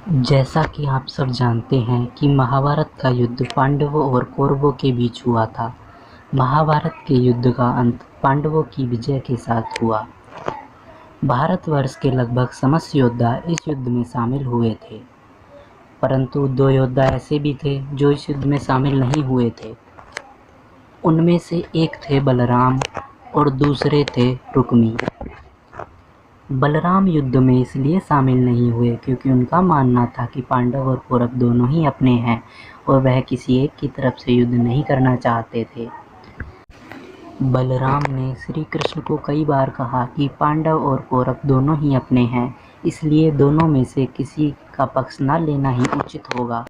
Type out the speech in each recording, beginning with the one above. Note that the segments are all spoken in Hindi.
जैसा कि आप सब जानते हैं कि महाभारत का युद्ध पांडवों और कौरवों के बीच हुआ था। महाभारत के युद्ध का अंत पांडवों की विजय के साथ हुआ। भारतवर्ष के लगभग समस्त योद्धा इस युद्ध में शामिल हुए थे, परंतु 2 योद्धा ऐसे भी थे जो इस युद्ध में शामिल नहीं हुए थे। उनमें से एक थे बलराम और दूसरे थे रुक्मी। बलराम युद्ध में इसलिए शामिल नहीं हुए क्योंकि उनका मानना था कि पांडव और कौरव दोनों ही अपने हैं और वह किसी एक की तरफ से युद्ध नहीं करना चाहते थे। बलराम ने श्री कृष्ण को कई बार कहा कि पांडव और कौरव दोनों ही अपने हैं, इसलिए दोनों में से किसी का पक्ष न लेना ही उचित होगा।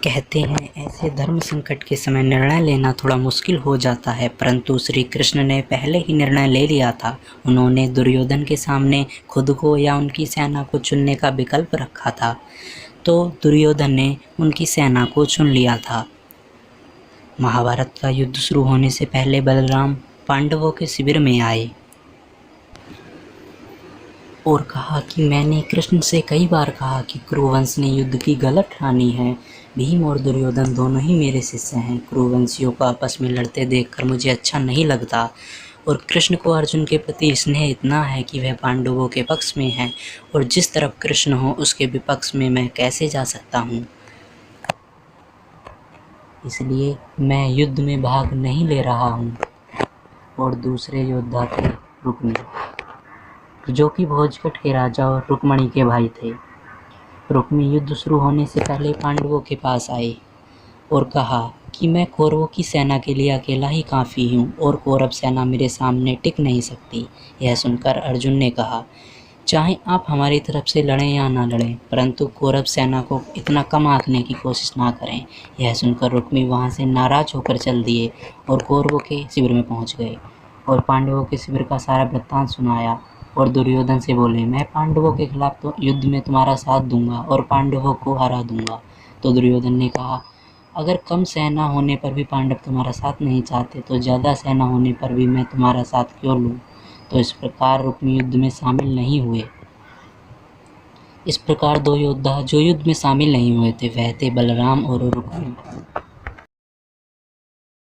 कहते हैं ऐसे धर्म संकट के समय निर्णय लेना थोड़ा मुश्किल हो जाता है, परंतु श्री कृष्ण ने पहले ही निर्णय ले लिया था। उन्होंने दुर्योधन के सामने खुद को या उनकी सेना को चुनने का विकल्प रखा था, तो दुर्योधन ने उनकी सेना को चुन लिया था। महाभारत का युद्ध शुरू होने से पहले बलराम पांडवों के शिविर में आए और कहा कि मैंने कृष्ण से कई बार कहा कि कुरुवंश ने युद्ध की गलत ठानी है। भीम और दुर्योधन दोनों ही मेरे शिष्य हैं। कुरुवंशियों को आपस में लड़ते देखकर मुझे अच्छा नहीं लगता और कृष्ण को अर्जुन के प्रति स्नेह इतना है कि वह पांडवों के पक्ष में है और जिस तरफ कृष्ण हो उसके विपक्ष में मैं कैसे जा सकता हूँ। इसलिए मैं युद्ध में भाग नहीं ले रहा हूँ। और दूसरे योद्धा थे रुक्मी, जो कि भोजकट के राजा और रुक्मणी के भाई थे। रुक्मी युद्ध शुरू होने से पहले पांडवों के पास आए और कहा कि मैं कौरवों की सेना के लिए अकेला ही काफ़ी हूँ और कौरव सेना मेरे सामने टिक नहीं सकती। यह सुनकर अर्जुन ने कहा, चाहे आप हमारी तरफ से लड़ें या ना लड़ें, परंतु कौरव सेना को इतना कम आंकने की कोशिश ना करें। यह सुनकर रुक्मी वहाँ से नाराज होकर चल दिए और कौरवों के शिविर में पहुँच गए और पांडवों के शिविर का सारा वृत्तांत सुनाया और दुर्योधन से बोले, मैं पांडवों के खिलाफ तो युद्ध में तुम्हारा साथ दूंगा और पांडवों को हरा दूंगा। तो दुर्योधन ने कहा, अगर कम सेना होने पर भी पांडव तुम्हारा साथ नहीं चाहते तो ज़्यादा सेना होने पर भी मैं तुम्हारा साथ क्यों लूँ। तो इस प्रकार रुक्मी युद्ध में शामिल नहीं हुए। इस प्रकार 2 योद्धा जो युद्ध में शामिल नहीं हुए थे वह थे बलराम और रुक्मी।